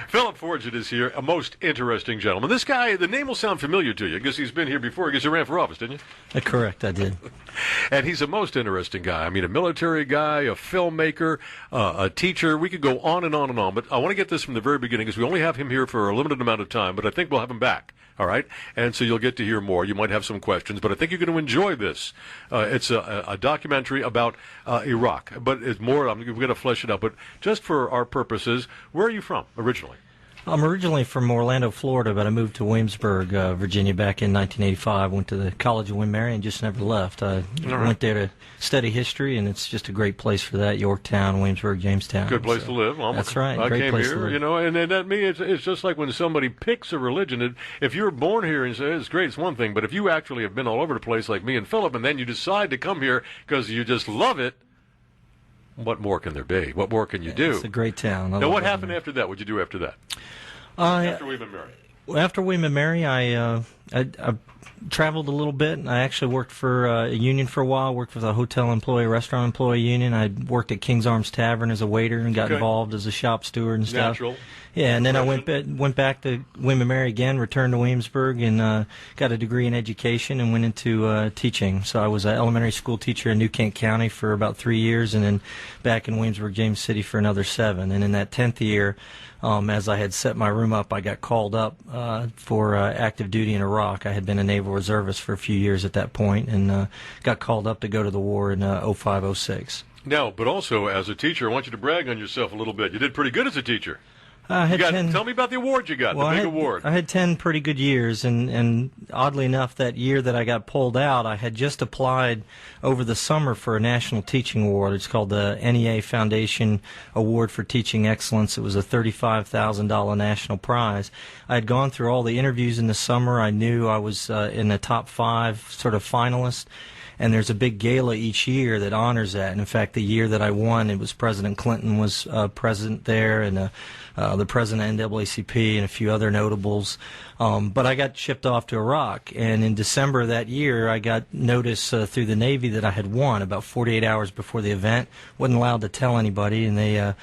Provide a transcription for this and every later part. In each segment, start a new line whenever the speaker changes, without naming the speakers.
Philip Forgit is here, a most interesting gentleman. This guy, the name will sound familiar to you because he's been here before. Because you ran for office, didn't you?
Correct, I did.
And he's a most interesting guy. I mean, a military guy, a filmmaker, a teacher. We could go on and on and on. But I want to get this from the very beginning because we only have him here for a limited amount of time. But I think we'll have him back. All right? And so you'll get to hear more. You might have some questions, but I think you're going to enjoy this. It's a documentary about Iraq. But it's more, we're going to flesh it out. But just for our purposes, where are you from originally?
I'm originally from Orlando, Florida, but I moved to Williamsburg, Virginia back in 1985. Went to the College of William & Mary and just never left. I went there to study history, and it's just a great place for that. Yorktown, Williamsburg, Jamestown.
Good place to live.
That's right.
I
great
came
place
here,
to live.
you know, and that me, it's just like when somebody picks a religion. If you're born here and say it's great, it's one thing. But if you actually have been all over the place like me and Philip, and then you decide to come here because you just love it, what more can there be? What more can you do?
It's a great town.
Now, what happened after that? What'd you do after that? After William & Mary.
After William & Mary, I traveled a little bit. I actually worked for a union for a while. Worked with a hotel employee, restaurant employee union. I worked at King's Arms Tavern as a waiter and got involved as a shop steward and stuff.
Natural.
Yeah, and then I went back to William & Mary again, returned to Williamsburg, and got a degree in education and went into teaching. So I was an elementary school teacher in New Kent County for about 3 years, and then back in Williamsburg, James City for another 7. And in that 10th year, as I had set my room up, I got called up for active duty in Iraq. I had been a naval reservist for a few years at that point, and got called up to go to the war in 05-06.
Now, but also as a teacher, I want you to brag on yourself a little bit. You did pretty good as a teacher. Tell me about the award you got, the big award.
I had 10 pretty good years, and oddly enough, that year that I got pulled out, I had just applied over the summer for a National Teaching Award. It's called the NEA Foundation Award for Teaching Excellence. It was a $35,000 national prize. I had gone through all the interviews in the summer. I knew I was in the top 5 sort of finalists. And there's a big gala each year that honors that. And in fact, the year that I won, it was President Clinton was president there, and the president of NAACP and a few other notables. But I got shipped off to Iraq, and in December of that year, I got notice through the Navy that I had won about 48 hours before the event. Wasn't allowed to tell anybody, and they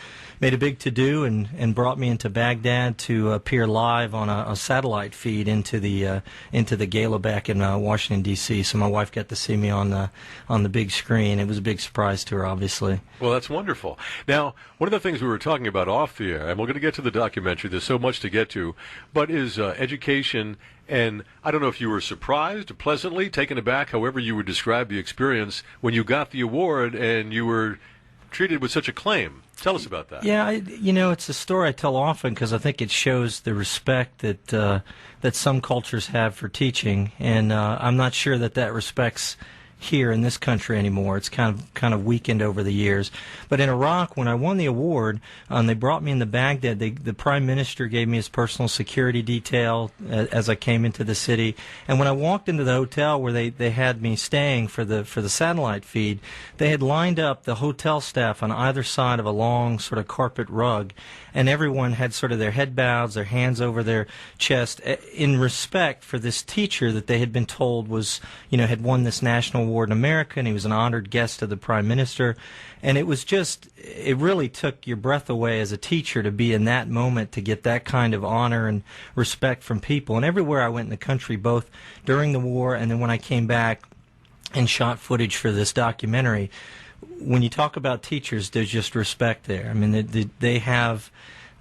made a big to-do and brought me into Baghdad to appear live on a satellite feed into the gala back in Washington, D.C. So my wife got to see me on the big screen. It was a big surprise to her, obviously.
Well, that's wonderful. Now, one of the things we were talking about off the air, and we're going to get to the documentary, there's so much to get to, but is education. And I don't know if you were surprised, pleasantly, taken aback, however you would describe the experience when you got the award and you were treated with such acclaim. Tell us about that.
Yeah, it's a story I tell often because I think it shows the respect that some cultures have for teaching, and I'm not sure that respect's here in this country anymore. It's kind of weakened over the years. But in Iraq, when I won the award, they brought me into Baghdad. The prime minister gave me his personal security detail as I came into the city. And when I walked into the hotel where they had me staying for the satellite feed, they had lined up the hotel staff on either side of a long sort of carpet rug, and everyone had sort of their head bowed, their hands over their chest, in respect for this teacher that they had been told was, had won this national award in America, and he was an honored guest of the Prime Minister. And it really took your breath away as a teacher to be in that moment, to get that kind of honor and respect from people. And everywhere I went in the country, both during the war and then when I came back and shot footage for this documentary, when you talk about teachers, there's just respect there. I mean, they have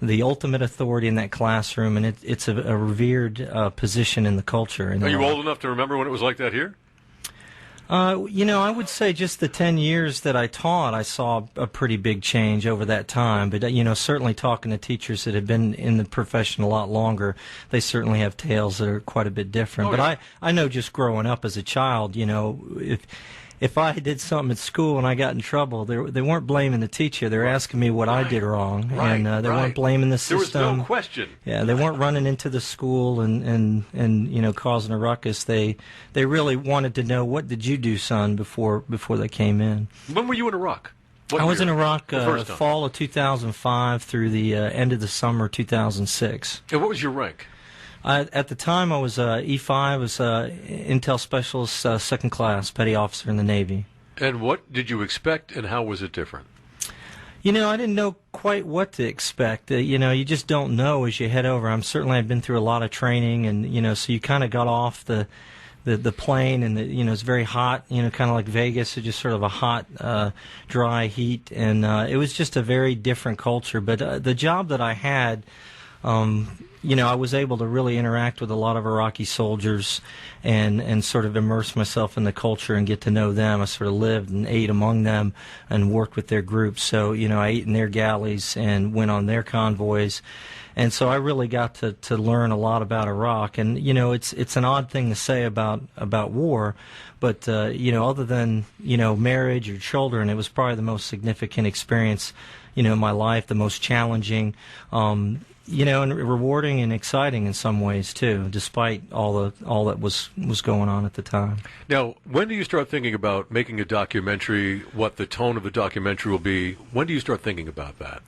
the ultimate authority in that classroom, and it's a revered position in the culture.
Are you old enough to remember when it was like that here?
I would say just the 10 years that I taught, I saw a pretty big change over that time. But, certainly talking to teachers that have been in the profession a lot longer, they certainly have tales that are quite a bit different. But I know just growing up as a child, if I did something at school and I got in trouble, they weren't blaming the teacher. They were asking me what I did wrong, and they weren't blaming the system.
There was no question.
Yeah, they weren't running into the school and causing a ruckus. They really wanted to know, what did you do, son, before they came in.
When were you in Iraq?
I was in Iraq fall of 2005 through the end of the summer 2006.
And what was your rank?
At the time, I was E5, was Intel Specialist, second class, petty officer in the Navy.
And what did you expect, and how was it different?
I didn't know quite what to expect. You just don't know as you head over. I've been through a lot of training, and so you kind of got off the plane, and it's very hot. Kind of like Vegas, so just sort of a hot, dry heat, and it was just a very different culture. But the job that I had. I was able to really interact with a lot of Iraqi soldiers and sort of immerse myself in the culture and get to know them. I sort of lived and ate among them and worked with their groups. So, I ate in their galleys and went on their convoys. And so I really got to learn a lot about Iraq. And, it's an odd thing to say about war, but, other than, marriage or children, it was probably the most significant experience, in my life, the most challenging, and rewarding and exciting in some ways too, despite all that was going on at the time.
Now, when do you start thinking about making a documentary? What the tone of the documentary will be? When do you start thinking about that?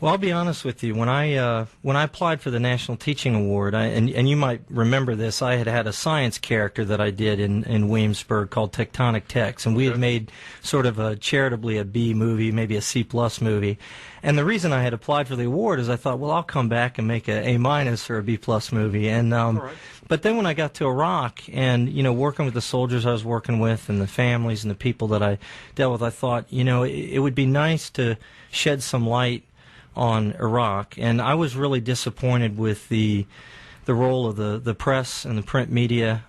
Well, I'll be honest with you. When I applied for the National Teaching Award, and you might remember this, I had a science character that I did in Williamsburg called Tectonic Text, and we had made sort of charitably a B movie, maybe a C+ movie. And the reason I had applied for the award is I thought, well, I'll come back and make a A- or a B+ movie. And
right.
But then when I got to Iraq and, working with the soldiers I was working with and the families and the people that I dealt with, I thought, it would be nice to shed some light on Iraq. And I was really disappointed with the role of the press and the print media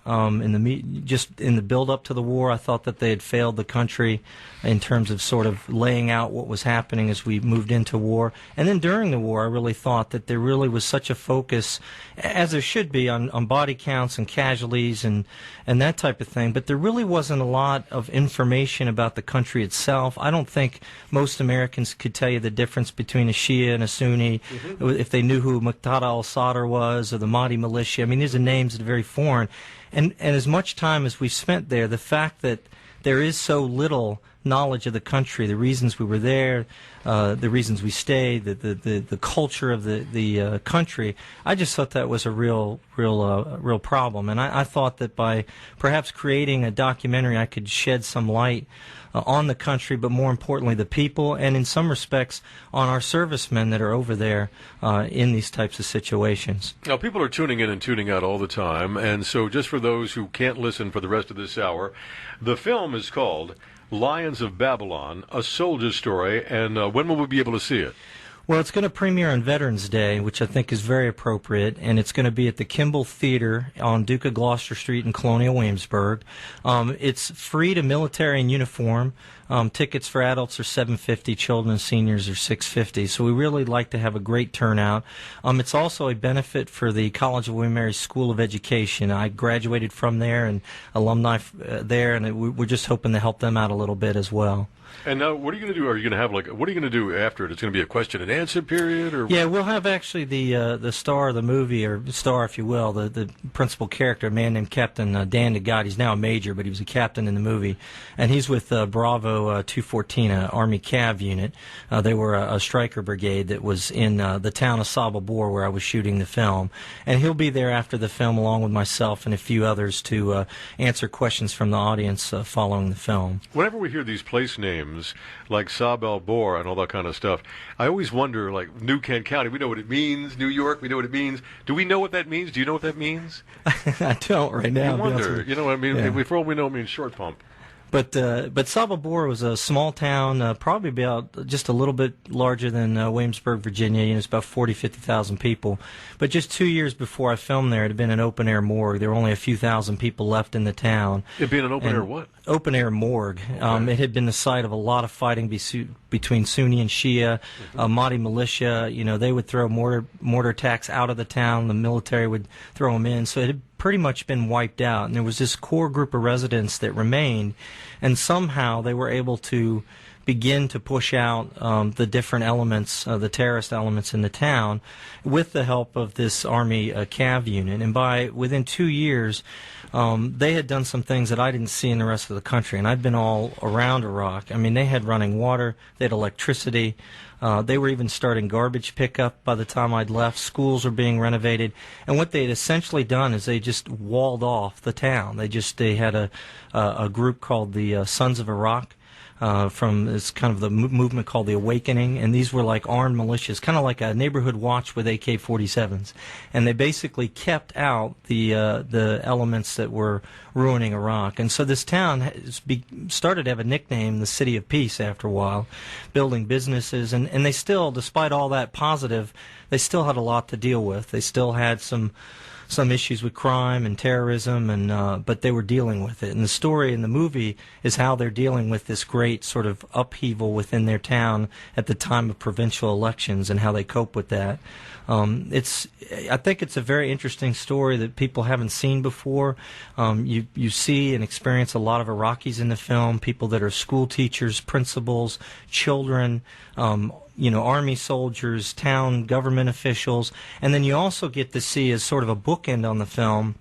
just in the build-up to the war. I thought that they had failed the country in terms of sort of laying out what was happening as we moved into war. And then during the war, I really thought that there really was such a focus, as there should be, on body counts and casualties and that type of thing. But there really wasn't a lot of information about the country itself. I don't think most Americans could tell you the difference between a Shia and a Sunni, if they knew who Muqtada al-Sadr was or the Mahdi militia. I mean, these are names that are very foreign. And as much time as we've spent there, the fact that there is so little knowledge of the country, the reasons we were there, the reasons we stayed, the culture of the country, I just thought that was a real problem. And I thought that by perhaps creating a documentary, I could shed some light on the country, but more importantly, the people, and in some respects, on our servicemen that are over there in these types of situations.
Now, people are tuning in and tuning out all the time, and so just for those who can't listen for the rest of this hour, the film is called Lions of Babylon, A Soldier's Story, and when will we be able to see it?
Well, it's going to premiere on Veterans Day, which I think is very appropriate, and it's going to be at the Kimball Theater on Duke of Gloucester Street in Colonial Williamsburg. It's free to military in uniform. Tickets for adults are $7.50, children and seniors are $6.50. So we really like to have a great turnout. It's also a benefit for the College of William & Mary School of Education. I graduated from there and alumni there, and we're just hoping to help them out a little bit as well.
And now, what are you going to do? Are you going to have what are you going to do after it? It's going to be a question and answer period, or
yeah, we'll have actually the star of the movie, or star, if you will, the principal character, a man named Captain Dan DeGott. He's now a major, but he was a captain in the movie, and he's with Bravo 214, an Army Cav unit. They were a striker brigade that was in the town of Saba Bor, where I was shooting the film, and he'll be there after the film, along with myself and a few others, to answer questions from the audience following the film.
Whenever we hear these place names like Sab el Bor and all that kind of stuff, I always wonder, like New Kent County, we know what it means. New York, we know what it means. Do we know what that means? Do you know what that means?
I don't right now.
I wonder. You know what I mean?
Yeah.
For all we know, it means short pump.
But Saba Bor was a small town, probably about just a little bit larger than Williamsburg, Virginia. It's about 50,000 people. But just 2 years before I filmed there, it had been an open-air morgue. There were only a few thousand people left in the town.
It being an open-air what?
Open-air morgue.
Okay.
It had been the site of a lot of fighting between Sunni and Shia. Mahdi militia, they would throw mortar attacks out of the town. The military would throw them in. So it had pretty much been wiped out, and there was this core group of residents that remained, and somehow they were able to begin to push out the different elements, the terrorist elements in the town, with the help of this Army Cav unit. And within 2 years, they had done some things that I didn't see in the rest of the country, and I've been all around Iraq. I mean, they had running water, they had electricity. They were even starting garbage pickup by the time I'd left. Schools were being renovated. And what they had essentially done is they just walled off the town. They had a group called the Sons of Iraq. from this kind of the movement called the Awakening, and these were like armed militias, kind of like a neighborhood watch with AK-47s, and they basically kept out the elements that were ruining Iraq. And so this town started to have a nickname, the City of Peace, after a while, building businesses, and they still, despite all that positive, they still had a lot to deal with. They still had some issues with crime and terrorism, and but they were dealing with it. And the story in the movie is how they're dealing with this great sort of upheaval within their town at the time of provincial elections and how they cope with that. I think it's a very interesting story that people haven't seen before. You see and experience a lot of Iraqis in the film, people that are school teachers, principals, children, Army soldiers, town government officials, and then you also get to see, as sort of a bookend on the film,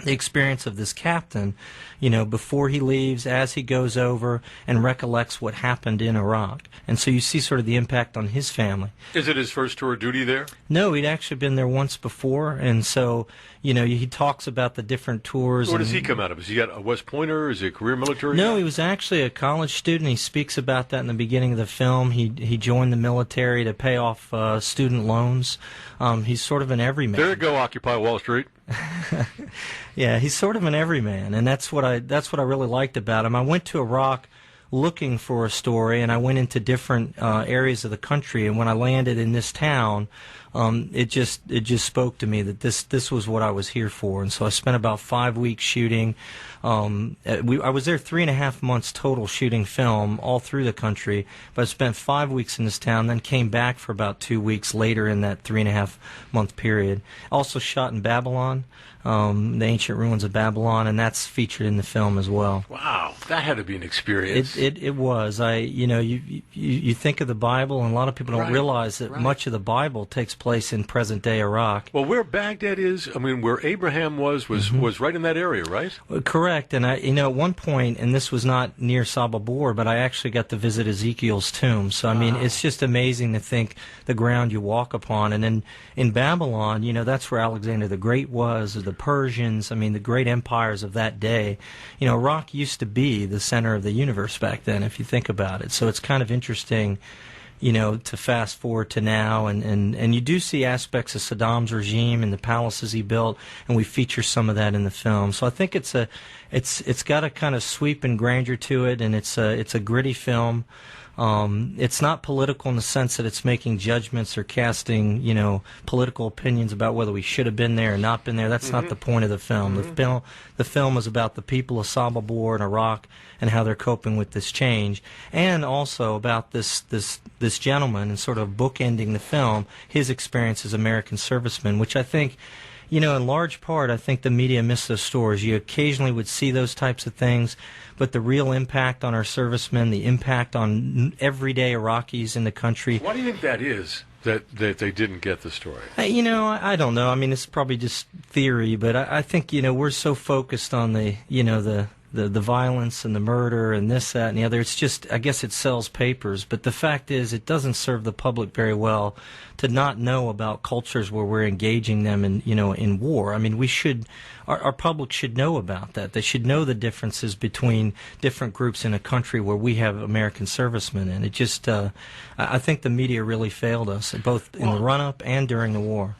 the experience of this captain, before he leaves, as he goes over and recollects what happened in Iraq. And so you see sort of the impact on his family.
Is it his first tour of duty there?
No, he'd actually been there once before, and so, he talks about the different tours.
Where does he come out of? Is he got a West Pointer? Is he a career military
No,
guy?
he was actually a college student. He speaks about that in the beginning of the film. He joined the military to pay off student loans. He's sort of an everyman.
There you go, Occupy Wall Street.
Yeah, he's sort of an everyman, and that's what I really liked about him. I went to Iraq looking for a story, and I went into different areas of the country, and when I landed in this town, it just spoke to me that this was what I was here for. And so I spent about 5 weeks shooting. I was there 3.5 months total shooting film all through the country, but I spent 5 weeks in this town, then came back for about 2 weeks later in that 3.5 month period. Also shot in Babylon, the ancient ruins of Babylon, and that's featured in the film as well.
Wow, that had to be an experience.
It was. You think of the Bible, and a lot of people don't realize that much of the Bible takes place in present day Iraq.
Well, where Baghdad is, where Abraham was right in that area, right?
Correct. And at one point, and this was not near Saba Bor, but I actually got to visit Ezekiel's tomb. So it's just amazing to think the ground you walk upon. And then in Babylon, that's where Alexander the Great was, or the Persians. The great empires of that day. Iraq used to be the center of the universe back then, if you think about it. So it's kind of interesting, to fast forward to now, and you do see aspects of Saddam's regime and the palaces he built, and we feature some of that in the film. So I think it's got a kind of sweep and grandeur to it, and it's a gritty film. It's not political in the sense that it's making judgments or casting, political opinions about whether we should have been there or not been there. That's not the point of the film. The film is about the people of Saba Bor in Iraq and how they're coping with this change, and also about this gentleman, and sort of bookending the film, his experience as American serviceman, which I think, in large part, I think the media missed those stories. You occasionally would see those types of things, but the real impact on our servicemen, the impact on everyday Iraqis in the country.
Why do you think that is, that they didn't get the story?
I don't know. It's probably just theory, but I think, we're so focused on the violence and the murder and this, that, and the other. It's just, I guess it sells papers, but the fact is it doesn't serve the public very well to not know about cultures where we're engaging them in war. Our public should know about that. They should know the differences between different groups in a country where we have American servicemen, and it just, I think the media really failed us, both in the run-up and during the war.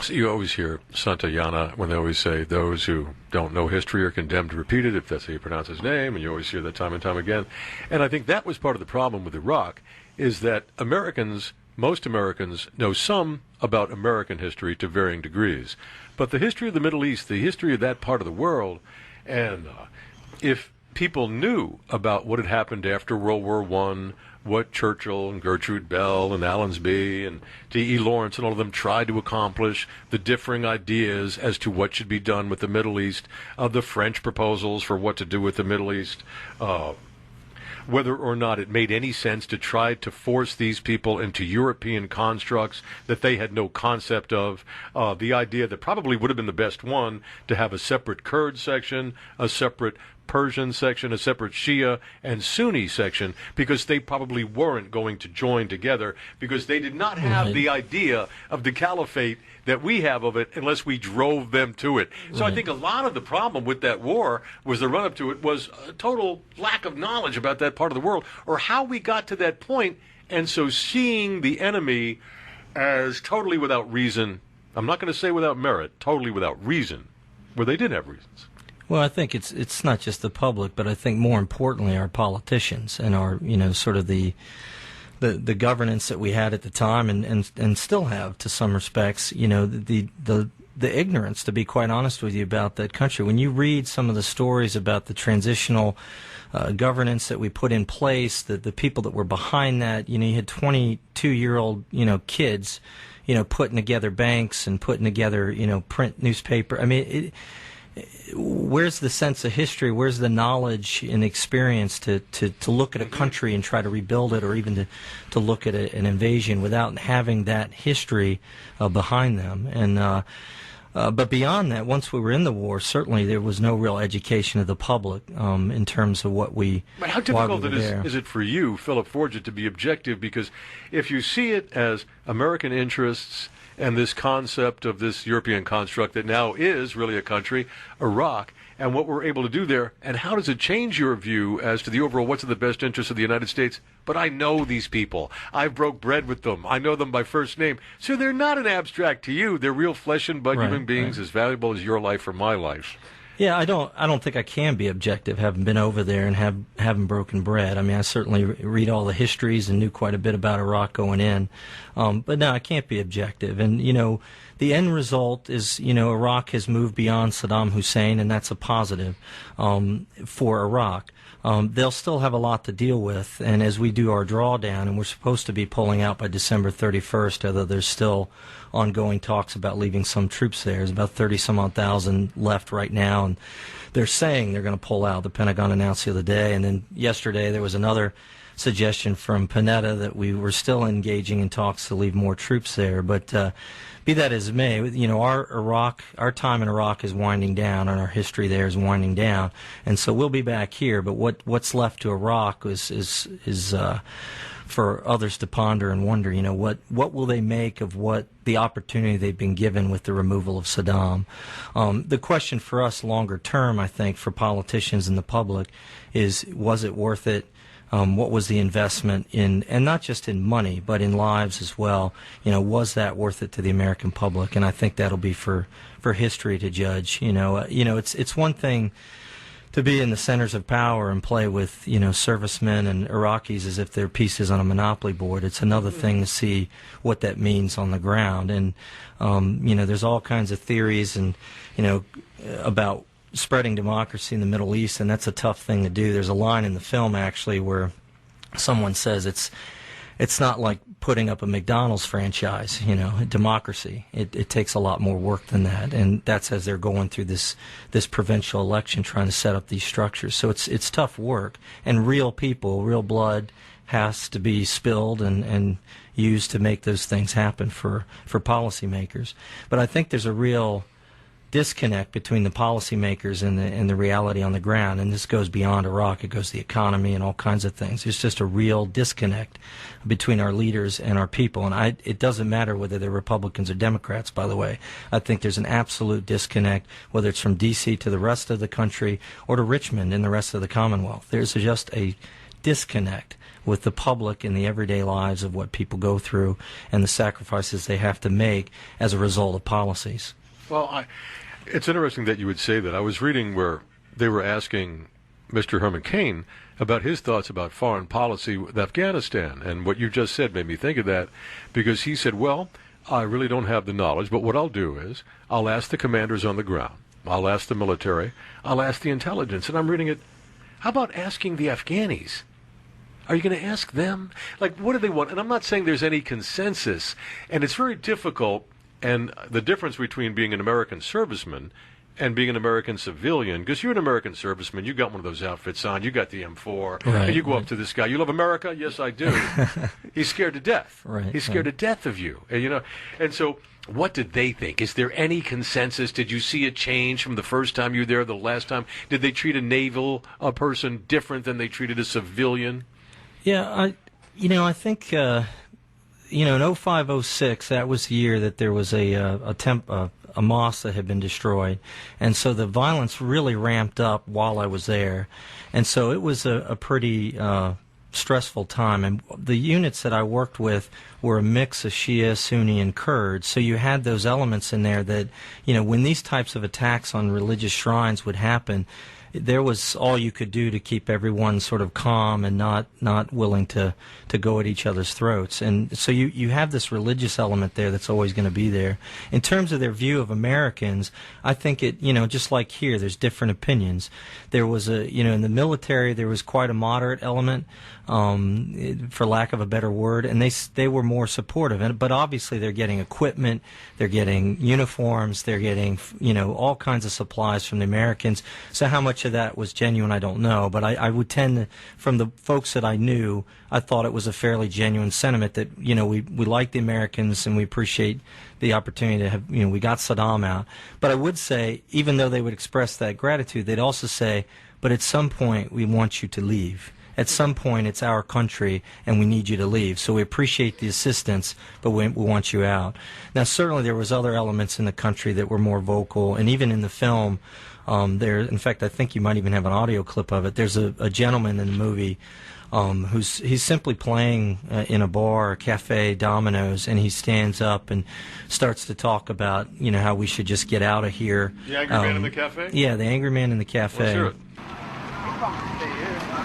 So you always hear Santayana when they always say those who don't know history are condemned to repeat it, if that's how you pronounce his name, and you always hear that time and time again. And I think that was part of the problem with Iraq, is that most Americans know some about American history to varying degrees. But the history of the Middle East, the history of that part of the world, and if people knew about what had happened after World War I, what Churchill and Gertrude Bell and Allensby and D.E. Lawrence and all of them tried to accomplish, the differing ideas as to what should be done with the Middle East, the French proposals for what to do with the Middle East, whether or not it made any sense to try to force these people into European constructs that they had no concept of, the idea that probably would have been the best one, to have a separate Kurd section, a separate Persian section, a separate Shia and Sunni section, because they probably weren't going to join together, because they did not have the idea of the caliphate that we have of it unless we drove them to it. So I think a lot of the problem with that war was the run-up to it was a total lack of knowledge about that part of the world, or how we got to that point. And so seeing the enemy as totally without reason, I'm not going to say without merit, totally without reason, where they did have reasons.
Well, I think it's not just the public, but I think more importantly our politicians and our, sort of the governance that we had at the time and still have to some respects, the ignorance, to be quite honest with you, about that country. When you read some of the stories about the transitional governance that we put in place, the people that were behind that, you had 22-year-old, kids, putting together banks and putting together, print newspaper. I mean, where's the sense of history? Where's the knowledge and experience to look at a country and try to rebuild it, or even to look at an invasion without having that history behind them? And but beyond that, once we were in the war, certainly there was no real education of the public in terms of what we.
But how difficult is it for you, Philip Forgit, to be objective? Because if you see it as American interests and this concept of this European construct that now is really a country, Iraq, and what we're able to do there, and how does it change your view as to the overall what's in the best interest of the United States? But I know these people. I broke bread with them. I know them by first name. So they're not an abstract to you. They're real flesh and blood human beings, as valuable as your life or my life.
Yeah, I don't think I can be objective, having been over there and haven't broken bread. I mean, I certainly read all the histories and knew quite a bit about Iraq going in. But no, I can't be objective. And, the end result is, Iraq has moved beyond Saddam Hussein, and that's a positive for Iraq. They'll still have a lot to deal with, and as we do our drawdown, and we're supposed to be pulling out by December 31st, although there's still ongoing talks about leaving some troops there. There's about 30-some-odd thousand left right now, and they're saying they're going to pull out. The Pentagon announced the other day, and then yesterday there was another suggestion from Panetta that we were still engaging in talks to leave more troops there. But be that as it may, our time in Iraq is winding down, and our history there is winding down, and so we'll be back here. But what's left to Iraq is for others to ponder and wonder. What will they make of what the opportunity they've been given with the removal of Saddam? The question for us longer term, I think, for politicians and the public, is was it worth it? What was the investment in, and not just in money, but in lives as well? Was that worth it to the American public? And I think that'll be for history to judge. It's one thing to be in the centers of power and play with, servicemen and Iraqis as if they're pieces on a monopoly board. It's another thing to see what that means on the ground. And, there's all kinds of theories and, about spreading democracy in the Middle East, and that's a tough thing to do. There's a line in the film, actually, where someone says it's not like putting up a McDonald's franchise, democracy. It takes a lot more work than that, and that's as they're going through this provincial election, trying to set up these structures. So it's tough work, and real people, real blood has to be spilled and used to make those things happen for policymakers. But I think there's a real disconnect between the policymakers and the reality on the ground, and this goes beyond Iraq. It goes to the economy and all kinds of things. There's just a real disconnect between our leaders and our people, and it doesn't matter whether they're Republicans or Democrats, by the way. I think there's an absolute disconnect, whether it's from D.C. to the rest of the country or to Richmond and the rest of the Commonwealth. There's just a disconnect with the public and the everyday lives of what people go through and the sacrifices they have to make as a result of policies.
Well, it's interesting that you would say that. I was reading where they were asking Mr. Herman Cain about his thoughts about foreign policy with Afghanistan, and what you just said made me think of that, because he said, well, I really don't have the knowledge, but what I'll do is I'll ask the commanders on the ground, I'll ask the military, I'll ask the intelligence, and I'm reading it, how about asking the Afghanis? Are you going to ask them? Like, what do they want? And I'm not saying there's any consensus, and it's very difficult. And the difference between being an American serviceman and being an American civilian, because you're an American serviceman, you got one of those outfits on, you got the M4, and you go up to this guy, you love America? Yes, I do. He's scared to death.
He's
scared to death of you. And, and so What did they think? Is there any consensus? Did you see a change from the first time you were there to the last time? Did they treat a naval person different than they treated a civilian?
Yeah, I think, in 05, 06, that was the year that there was a mosque that had been destroyed. And so the violence really ramped up while I was there. And so it was a pretty stressful time. And the units that I worked with were a mix of Shia, Sunni, and Kurds. So you had those elements in there that, when these types of attacks on religious shrines would happen, there was all you could do to keep everyone sort of calm and not willing to go at each other's throats. And so you have this religious element there that's always going to be there. In terms of their view of Americans, I think it, just like here, there's different opinions. There was in the military, there was quite a moderate element, for lack of a better word, and they were more supportive. But obviously they're getting equipment, they're getting uniforms, they're getting, all kinds of supplies from the Americans. So how much of that was genuine, I don't know. But I would tend to, from the folks that I knew, I thought it was a fairly genuine sentiment that, we like the Americans and we appreciate the opportunity to have, we got Saddam out. But I would say, even though they would express that gratitude, they'd also say, but at some point we want you to leave. At some point it's our country and we need you to leave. So we appreciate the assistance, but we want you out. Now certainly there was other elements in the country that were more vocal, and even in the film, in fact, I think you might even have an audio clip of it. There's a gentleman in the movie he's simply playing in a bar or cafe dominoes, and he stands up and starts to talk about how we should just get out of here.
The angry man in the cafe?
Yeah, the angry man in the cafe.
Let's hear it.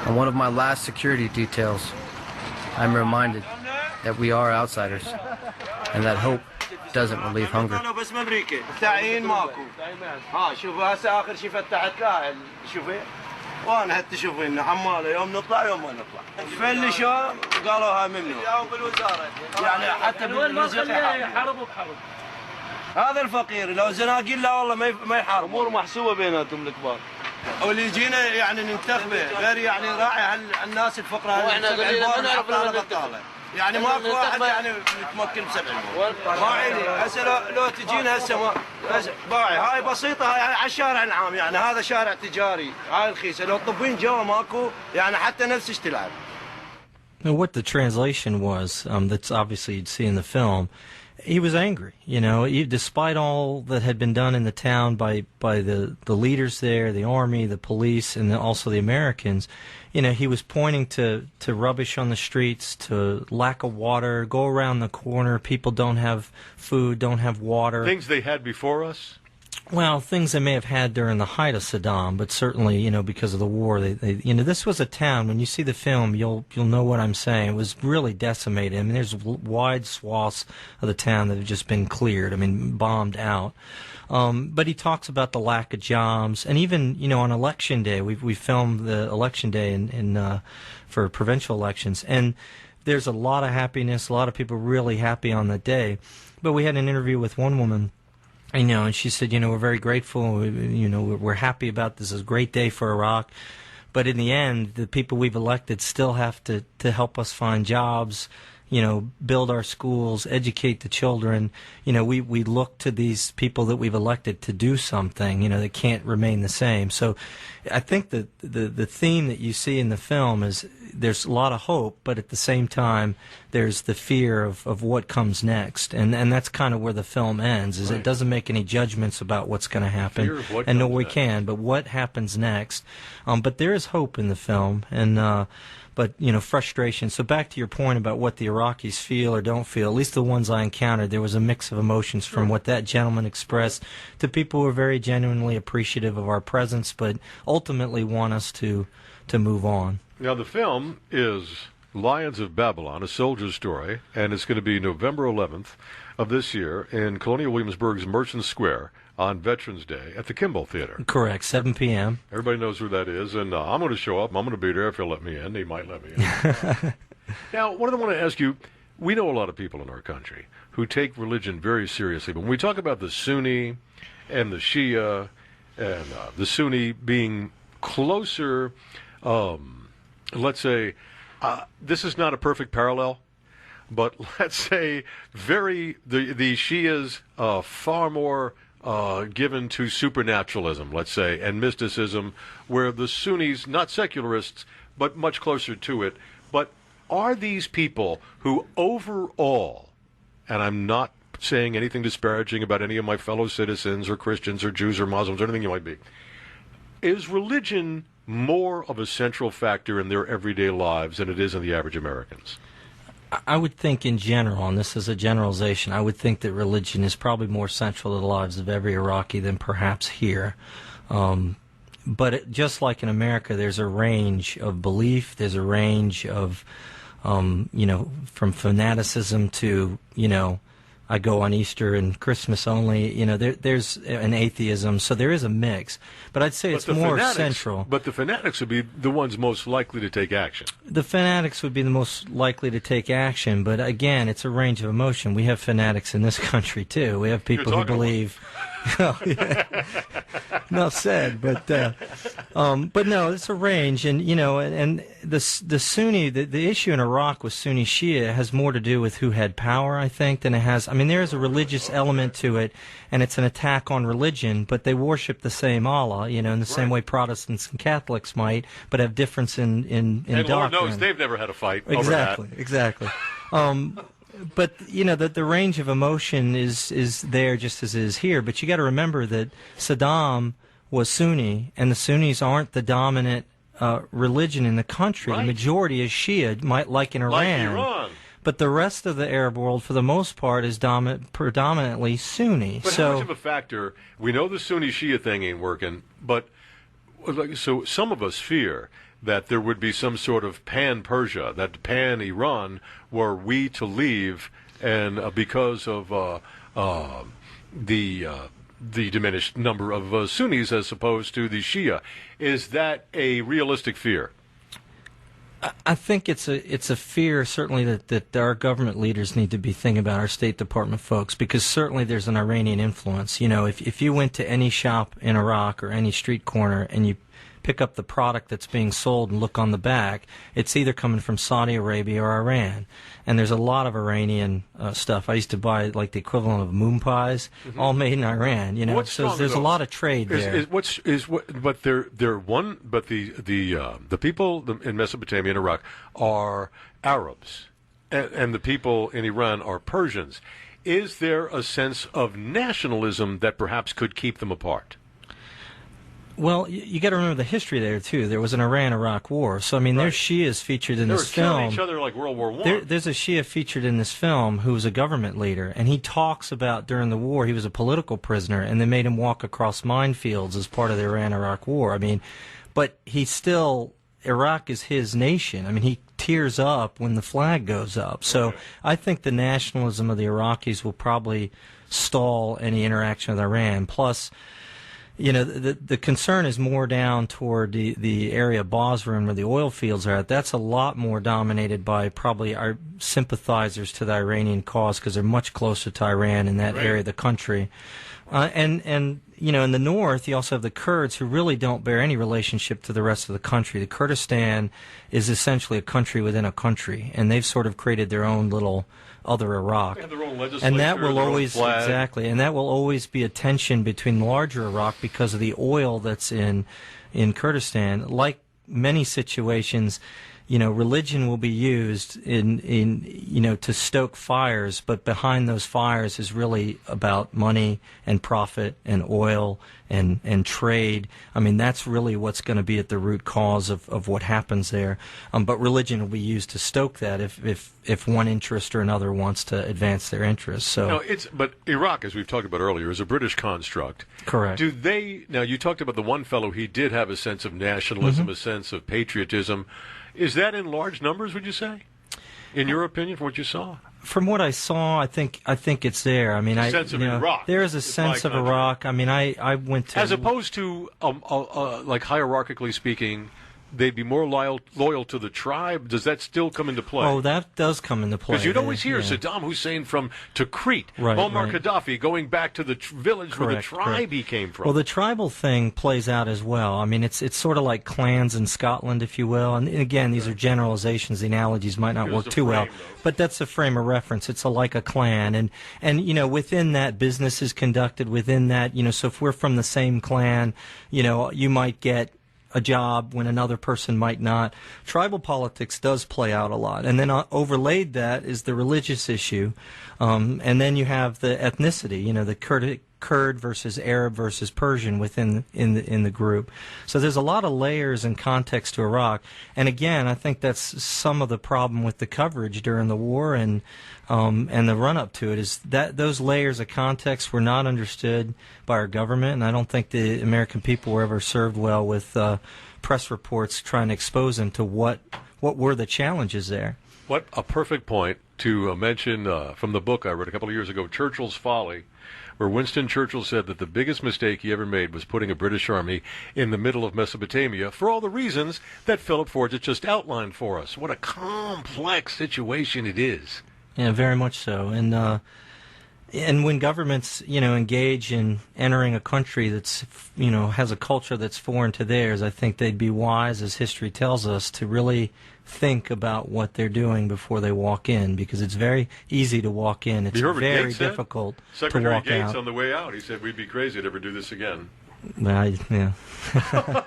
On one of my last security details, I'm reminded that we are outsiders and that hope doesn't relieve hunger.
وانا حتى شوفي انه عماله يوم نطلع يوم ما نطلع فلشوا قالوا هاي ممنوع بالوزاره يعني حتى بالرزق يحاربوا بحرب هذا الفقير لو زناقيل لا والله ما يحارب امور محسوبه بيناتهم الكبار واللي يجينا يعني ننتخبه غير يعني راعي الناس الفقراء واحنا قليل ما نعرف بطاله يعني ماكو واحد يعني متمكن ب7 ما عيني هسه لو تجينا هسه باعي هاي بسيطه هاي على الشارع العام يعني هذا شارع تجاري هاي رخيصه لو طبين جوا ماكو يعني حتى نفسش تلعب.
Now, what the translation was, that's obviously you'd see in the film, he was angry. Despite all that had been done in the town by the leaders there, the army, the police, and also the Americans, he was pointing to rubbish on the streets, to lack of water, go around the corner, people don't have food, don't have water.
Things they had before us?
Well, things they may have had during the height of Saddam, but certainly, because of the war, this was a town. When you see the film, you'll know what I'm saying. It was really decimated. I mean, there's wide swaths of the town that have just been cleared. I mean, bombed out. But he talks about the lack of jobs, and even on election day, we filmed the election day for provincial elections, and there's a lot of happiness. A lot of people really happy on that day. But we had an interview with one woman. And she said, we're very grateful, we're happy about this. It's a great day for Iraq. But in the end, the people we've elected still have to help us find jobs, build our schools, educate the children. We look to these people that we've elected to do something, they can't remain the same. So I think that the theme that you see in the film is there's a lot of hope, but at the same time, there's the fear of what comes next. And that's kind of where the film ends, is It doesn't make any judgments about what's going to happen. And no, we can, but what happens next. But there is hope in the film, and but frustration. So back to your point about what the Iraqis feel or don't feel, at least the ones I encountered, there was a mix of emotions from what that gentleman expressed to people who are very genuinely appreciative of our presence, but ultimately want us to move on.
Now, the film is Lions of Babylon, a soldier's story, and it's going to be November 11th of this year in Colonial Williamsburg's Merchant Square on Veterans Day at the Kimball Theater.
Correct, 7 p.m.
Everybody knows who that is, and I'm going to show up. I'm going to be there if he'll let me in. He might let me in. Now, what I want to ask you, we know a lot of people in our country who take religion very seriously, but when we talk about the Sunni and the Shia and the Sunni being closer, let's say, this is not a perfect parallel, but let's say the Shias far more given to supernaturalism, let's say, and mysticism, where the Sunnis, not secularists, but much closer to it. But are these people who overall, and I'm not saying anything disparaging about any of my fellow citizens or Christians or Jews or Muslims or anything you might be, is religion more of a central factor in their everyday lives than it is in the average Americans?
I would think in general, and this is a generalization, I would think that religion is probably more central to the lives of every Iraqi than perhaps here. But just like in America, there's a range of belief, there's a range of, from fanaticism to, I go on Easter and Christmas only. There's an atheism, so there is a mix. But I'd say it's more central.
But the fanatics would be the ones most likely to take action.
The fanatics would be the most likely to take action, but again, it's a range of emotion. We have fanatics in this country too. We have people who believe. Enough said, but no, it's a range, and and the Sunni, the issue in Iraq with Sunni Shia has more to do with who had power, I think, than it has. I mean, there is a religious element to it, and it's an attack on religion, but they worship the same Allah, in the same way Protestants and Catholics might, but have difference in
and
doctrine.
Lord knows they've never had a fight over that.
Exactly. But the range of emotion is there just as it is here. But you got to remember that Saddam was Sunni, and the Sunnis aren't the dominant religion in the country.
Right.
The majority is Shia, like in Iran.
Like Iran.
But the rest of the Arab world, for the most part, is predominantly Sunni.
But how much of a factor? We know the Sunni Shia thing ain't working, but so some of us fear that there would be some sort of pan-Persia, that pan-Iran, were we to leave, and because of the diminished number of Sunnis as opposed to the Shia. Is that a realistic fear?
I think it's a fear, certainly, that our government leaders need to be thinking about, our State Department folks, because certainly there's an Iranian influence. If you went to any shop in Iraq or any street corner and you pick up the product that's being sold and look on the back, it's either coming from Saudi Arabia or Iran. And there's a lot of Iranian stuff. I used to buy like the equivalent of moon pies, all made in Iran. So there's a lot of trade there.
But the people in Mesopotamia and Iraq are Arabs, and the people in Iran are Persians. Is there a sense of nationalism that perhaps could keep them apart?
Well, you got to remember the history there too. There was an Iran-Iraq war, so there's Shias featured in this film.
They were killing each other like World War I.
There's a Shia featured in this film who was a government leader, and he talks about during the war he was a political prisoner, and they made him walk across minefields as part of the Iran-Iraq war. But Iraq is his nation. He tears up when the flag goes up. So I think the nationalism of the Iraqis will probably stall any interaction with Iran. Plus, the concern is more down toward the area of Basra where the oil fields are at. That's a lot more dominated by probably our sympathizers to the Iranian cause because they're much closer to Iran in that area of the country. And in the north, you also have the Kurds who really don't bear any relationship to the rest of the country. The Kurdistan is essentially a country within a country, and they've sort of created their own little other Iraq.
They have their own legislature,
and that will
their
always
own flag.
Exactly, and that will always be a tension between larger Iraq because of the oil that's in Kurdistan. Like many situations, religion will be used to stoke fires, but behind those fires is really about money and profit and oil and trade. That's really what's going to be at the root cause of what happens there. But religion will be used to stoke that if one interest or another wants to advance their interests. So
but Iraq, as we've talked about earlier, is a British construct.
Correct.
Now you talked about the one fellow, he did have a sense of nationalism, a sense of patriotism. Is that in large numbers, would you say? In your opinion, from what you saw?
From what I saw, I think it's there.
A sense of Iraq.
There is a sense of Iraq. I went to...
As opposed to, like hierarchically speaking, they'd be more loyal to the tribe. Does that still come into play?
Oh, that does come into play.
Because you'd always hear
Yeah.
Saddam Hussein to Crete,
Right,
Muammar
right.
Gaddafi going back to the village where the
Correct,
tribe
correct.
he came from.
Well, the tribal thing plays out as well. I mean, it's sort of like clans in Scotland, if you will. And again, these are generalizations. The analogies might not
It was
work
a
too well,
frame, though.
but that's a frame of reference. It's like a clan, and you know, within that, business is conducted within that. You know, so if we're from the same clan, you know, you might get a job when another person might not. Tribal politics does play out a lot, and then overlaid that is the religious issue, and then you have the ethnicity. You know, the Kurd versus Arab versus Persian within in the group. So there's a lot of layers and context to Iraq, and again, I think that's some of the problem with the coverage during the war and the run up to it is that those layers of context were not understood by our government, and I don't think the American people were ever served well with press reports trying to expose them to what were the challenges there.
What a perfect point to mention from the book I read a couple of years ago, Churchill's Folly, where Winston Churchill said that the biggest mistake he ever made was putting a British army in the middle of Mesopotamia for all the reasons that Philip Forgit just outlined for us. What a complex situation it is.
Yeah, very much so. And when governments, you know, engage in entering a country that's, you know, has a culture that's foreign to theirs, I think they'd be wise, as history tells us, to really think about what they're doing before they walk in, because it's very easy to walk in. It's
You heard what
very
Gates said?
difficult
Secretary
to walk
Gates
out.
on the way out, he said we'd be crazy to ever do this again.
Yeah.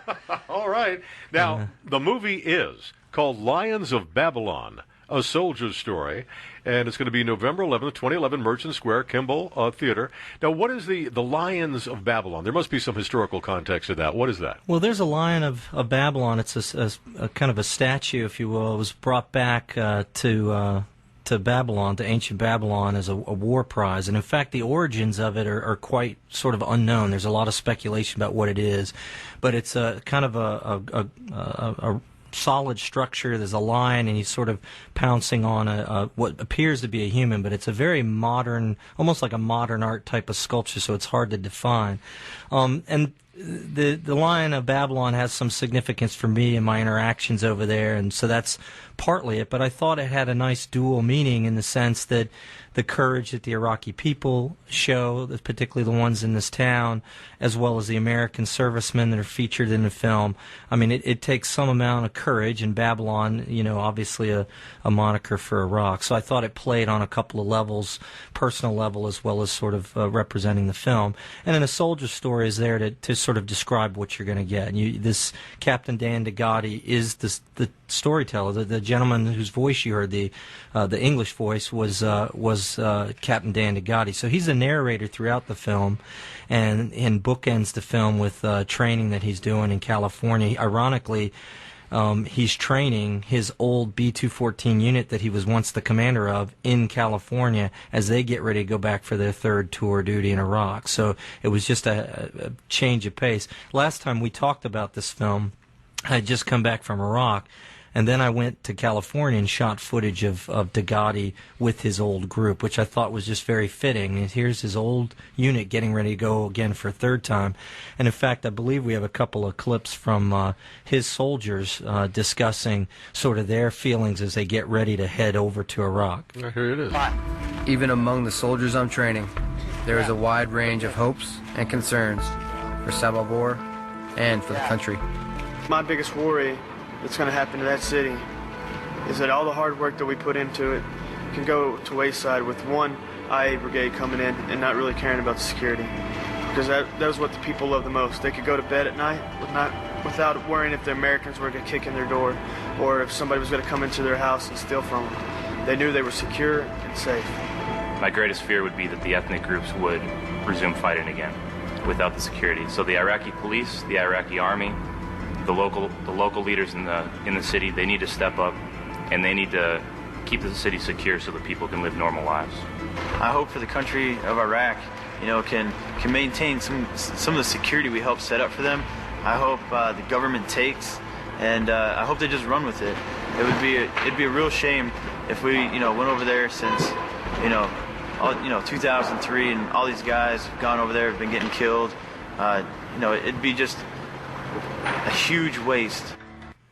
All right. Now, the movie is called Lions of Babylon, a soldier's story, and it's going to be November 11th, 2011, Merchant Square, Kimball Theater. Now, what is the Lions of Babylon? There must be some historical context to that. What is that?
Well, there's a Lion of Babylon. It's a kind of a statue, if you will. It was brought back to Babylon, to ancient Babylon, as a war prize. And in fact, the origins of it are quite sort of unknown. There's a lot of speculation about what it is, but it's a kind of a solid structure. There's a lion, and he's sort of pouncing on what appears to be a human, but it's a very modern, almost like a modern art type of sculpture, so it's hard to define. And the Lion of Babylon has some significance for me in my interactions over there, and so that's partly it. But I thought it had a nice dual meaning in the sense that the courage that the Iraqi people show, particularly the ones in this town, as well as the American servicemen that are featured in the film. I mean, it takes some amount of courage, and Babylon, you know, obviously a moniker for Iraq. So I thought it played on a couple of levels, personal level as well as sort of representing the film. And then a soldier story is there to sort of describe what you're going to get. And this Captain Dan Degati is the storyteller, the gentleman whose voice you heard, the English voice was Captain Dan Degati. So he's a narrator throughout the film, and bookends the film with training that he's doing in California. Ironically, he's training his old B-214 unit that he was once the commander of in California as they get ready to go back for their third tour duty in Iraq. So it was just a change of pace. Last time we talked about this film, I had just come back from Iraq, and then I went to California and shot footage of Degati with his old group, which I thought was just very fitting. And here's his old unit getting ready to go again for a third time. And in fact, I believe we have a couple of clips from his soldiers discussing sort of their feelings as they get ready to head over to Iraq.
Here it is.
Even among the soldiers I'm training, there is a wide range of hopes and concerns for Sababor and for the country.
My biggest worry that's going to happen to that city is that all the hard work that we put into it can go to wayside with one IA brigade coming in and not really caring about the security. Because that was what the people love the most. They could go to bed at night without worrying if the Americans were going to kick in their door or if somebody was going to come into their house and steal from them. They knew they were secure and safe.
My greatest fear would be that the ethnic groups would resume fighting again without the security. So the Iraqi police, the Iraqi army, the local leaders in the city, they need to step up, and they need to keep the city secure so that people can live normal lives.
I hope for the country of Iraq, you know, can maintain some of the security we helped set up for them. I hope the government takes, and I hope they just run with it. It'd be a real shame if we, you know, went over there since, you know, 2003, and all these guys have gone over there, have been getting killed. You know, it'd be just a huge waste.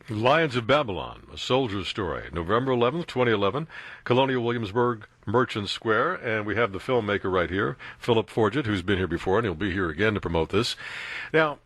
Lions of Babylon, a soldier's story. November 11th, 2011, Colonial Williamsburg, Merchant Square. And we have the filmmaker right here, Philip Forgit, who's been here before, and he'll be here again to promote this. Now,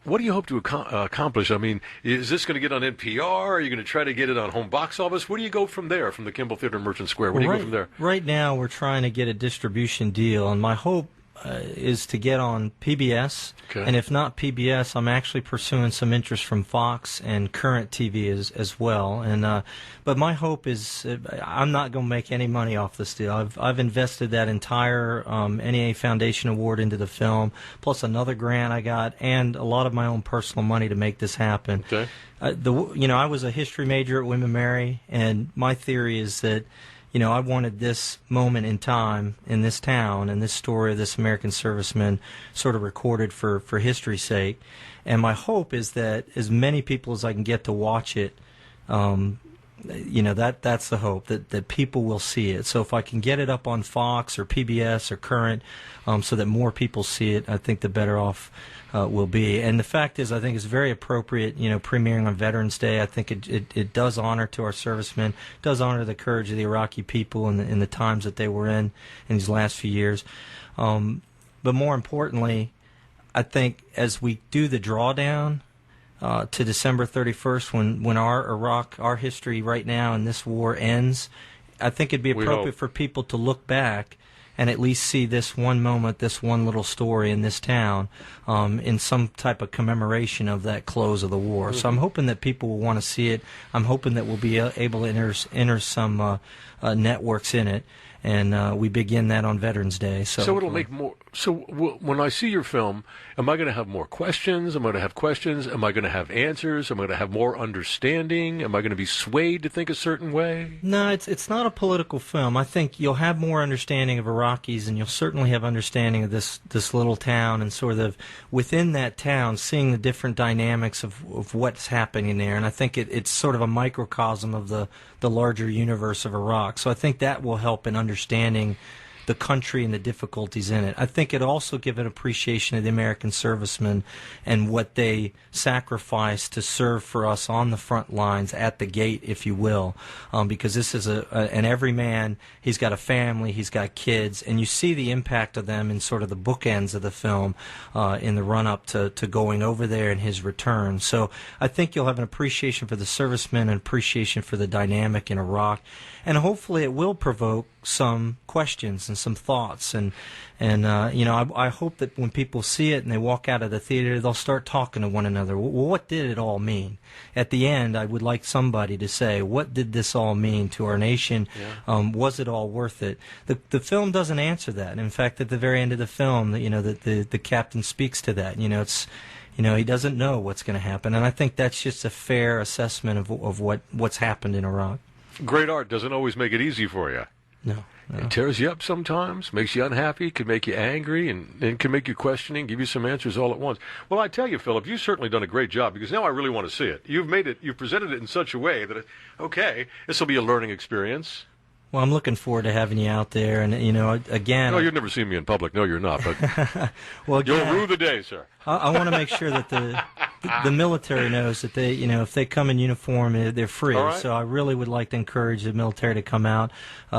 what do you hope to accomplish? I mean, is this going to get on NPR? Are you going to try to get it on home box office? Where do you go from there, from the Kimball Theater in Merchant Square? Where do you go from there?
Right now, we're trying to get a distribution deal, and my hope is to get on PBS, and if not PBS, I'm actually pursuing some interest from Fox and Current TV as well. And but my hope is I'm not going to make any money off this deal. I've invested that entire NEA Foundation award into the film, plus another grant I got, and a lot of my own personal money to make this happen.
Okay.
I was a history major at William & Mary, and my theory is that I wanted this moment in time in this town and this story of this American serviceman sort of recorded for history's sake. And my hope is that as many people as I can get to watch it, that's the hope, that people will see it. So if I can get it up on Fox or PBS or Current so that more people see it, I think the better off will be. And the fact is, I think it's very appropriate, premiering on Veterans Day. I think it does honor to our servicemen, does honor the courage of the Iraqi people in the times that they were in these last few years. But more importantly, I think as we do the drawdown to December 31st, when our history right now in this war ends, I think it'd be appropriate for people to look back and at least see this one moment, this one little story in this town in some type of commemoration of that close of the war. So I'm hoping that people will want to see it. I'm hoping that we'll be able to enter some networks in it. And we begin that on Veterans Day. So
it'll make more. So when I see your film, am I going to have more questions? Am I going to have questions? Am I going to have answers? Am I going to have more understanding? Am I going to be swayed to think a certain way?
No, it's not a political film. I think you'll have more understanding of Iraqis, and you'll certainly have understanding of this little town, and sort of within that town, seeing the different dynamics of what's happening there. And I think it's sort of a microcosm of the larger universe of Iraq. So I think that will help in understanding the country and the difficulties in it. I think it also give an appreciation of the American servicemen and what they sacrifice to serve for us on the front lines, at the gate, if you will, because this is an everyman. He's got a family, he's got kids, and you see the impact of them in sort of the bookends of the film in the run-up to going over there and his return. So I think you'll have an appreciation for the servicemen and appreciation for the dynamic in Iraq, and hopefully it will provoke some questions and some thoughts, and I hope that when people see it and they walk out of the theater, they'll start talking to one another. Well, what did it all mean? At the end, I would like somebody to say, what did this all mean to our nation? Yeah. Was it all worth it? The film doesn't answer that. In fact, at the very end of the film, the captain speaks to that. He doesn't know what's going to happen, and I think that's just a fair assessment of what's happened in Iraq.
Great art doesn't always make it easy for you.
No.
It tears you up sometimes, makes you unhappy, can make you angry, and can make you questioning, give you some answers all at once. Well, I tell you, Philip, you've certainly done a great job, because now I really want to see it. You've presented it in such a way that, this will be a learning experience.
Well, I'm looking forward to having you out there, and again.
No, you've never seen me in public. No, you're not. But
well, again,
you'll rue the day, sir.
I want to make sure that the military knows that they, if they come in uniform, they're free.
All right.
So I really would like to encourage the military to come out.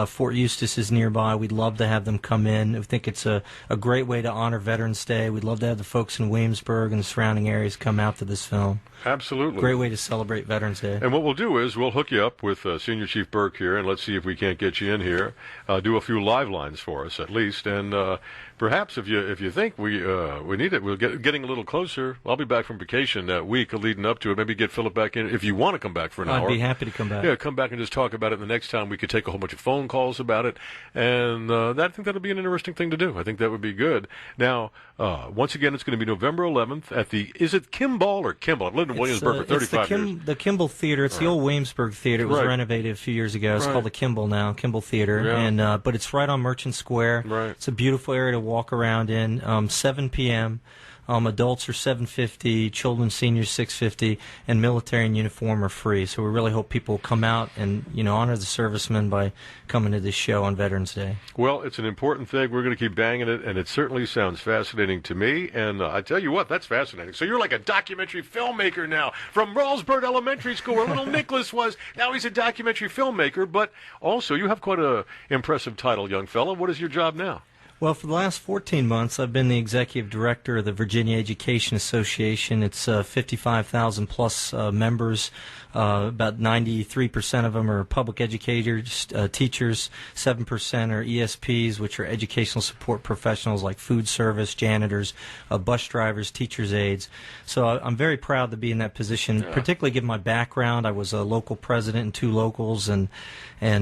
Fort Eustis is nearby. We'd love to have them come in. I think it's a great way to honor Veterans Day. We'd love to have the folks in Williamsburg and the surrounding areas come out to this film.
Absolutely.
Great way to celebrate Veterans Day.
And what we'll do is we'll hook you up with Senior Chief Burke here, and let's see if we can't get you in here. Do a few live lines for us at least, and perhaps if you think we need it, we'll getting a little closer. I'll be back from vacation that week leading up to it. Maybe get Philip back in if you want to come back for an hour.
I'd be happy to come back.
Yeah, come back and just talk about it. And the next time we could take a whole bunch of phone calls about it, and I think that'll be an interesting thing to do. I think that would be good. Now, once again, it's going to be November 11th at is it Kimball or Kimball? I've lived in Williamsburg for 35 years.
The Kimball Theater. It's the old Williamsburg Theater. It was renovated a few years ago. It's called the Kimball now, Kimball Theater, and but it's right on Merchant Square.
Right.
It's a beautiful area to walk around in. 7 p.m. Adults are $750, children, seniors $650, and military and uniform are free. So we really hope people will come out and honor the servicemen by coming to this show on Veterans Day.
Well, it's an important thing. We're going to keep banging it, and it certainly sounds fascinating to me. And I tell you what, that's fascinating. So you're like a documentary filmmaker now, from Rallsburg Elementary School, where little Nicholas was. Now he's a documentary filmmaker, but also you have quite an impressive title, young fella. What is your job now?
Well, for the last 14 months, I've been the executive director of the Virginia Education Association. It's 55,000 plus members. About 93% of them are public educators, teachers. 7% are ESPs, which are educational support professionals like food service, janitors, bus drivers, teachers' aides. So I'm very proud to be in that position, particularly given my background. I was a local president in 2 locals, and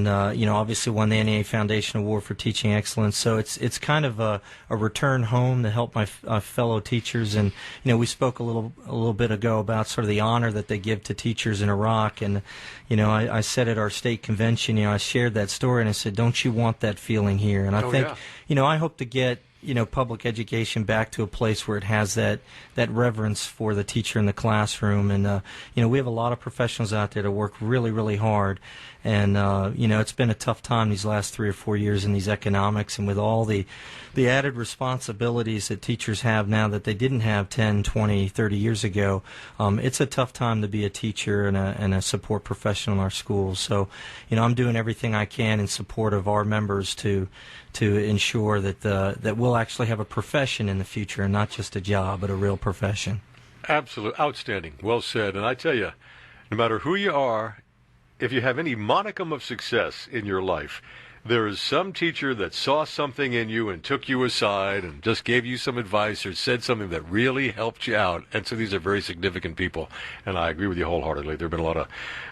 obviously won the NEA Foundation Award for Teaching Excellence. So it's kind of a return home to help my fellow teachers. And we spoke a little bit ago about sort of the honor that they give to teachers in Iraq. And I said at our state convention, I shared that story, and I said, don't you want that feeling here? And I think I hope to get public education back to a place where it has that reverence for the teacher in the classroom. And we have a lot of professionals out there that work really, really hard. And it's been a tough time these last 3 or 4 years in these economics, and with all the added responsibilities that teachers have now that they didn't have 10, 20, 30 years ago. It's a tough time to be a teacher and a support professional in our schools. So I'm doing everything I can in support of our members to ensure that we'll actually have a profession in the future, and not just a job, but a real profession.
Absolutely. Outstanding. Well said. And I tell you, no matter who you are, if you have any modicum of success in your life, there is some teacher that saw something in you and took you aside and just gave you some advice or said something that really helped you out. And so these are very significant people. And I agree with you wholeheartedly. There have been a lot of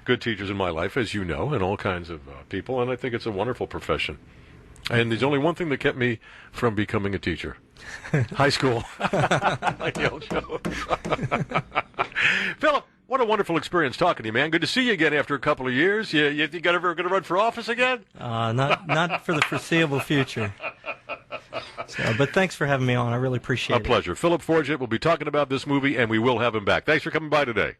good teachers in my life, as you know, and all kinds of people. And I think it's a wonderful profession. And there's only one thing that kept me from becoming a teacher. High school. Like the old show. Philip, what a wonderful experience talking to you, man. Good to see you again after a couple of years. You ever going to run for office again?
Not for the foreseeable future. But thanks for having me on. I really appreciate it.
A pleasure. Philip Forgit will be talking about this movie, and we will have him back. Thanks for coming by today.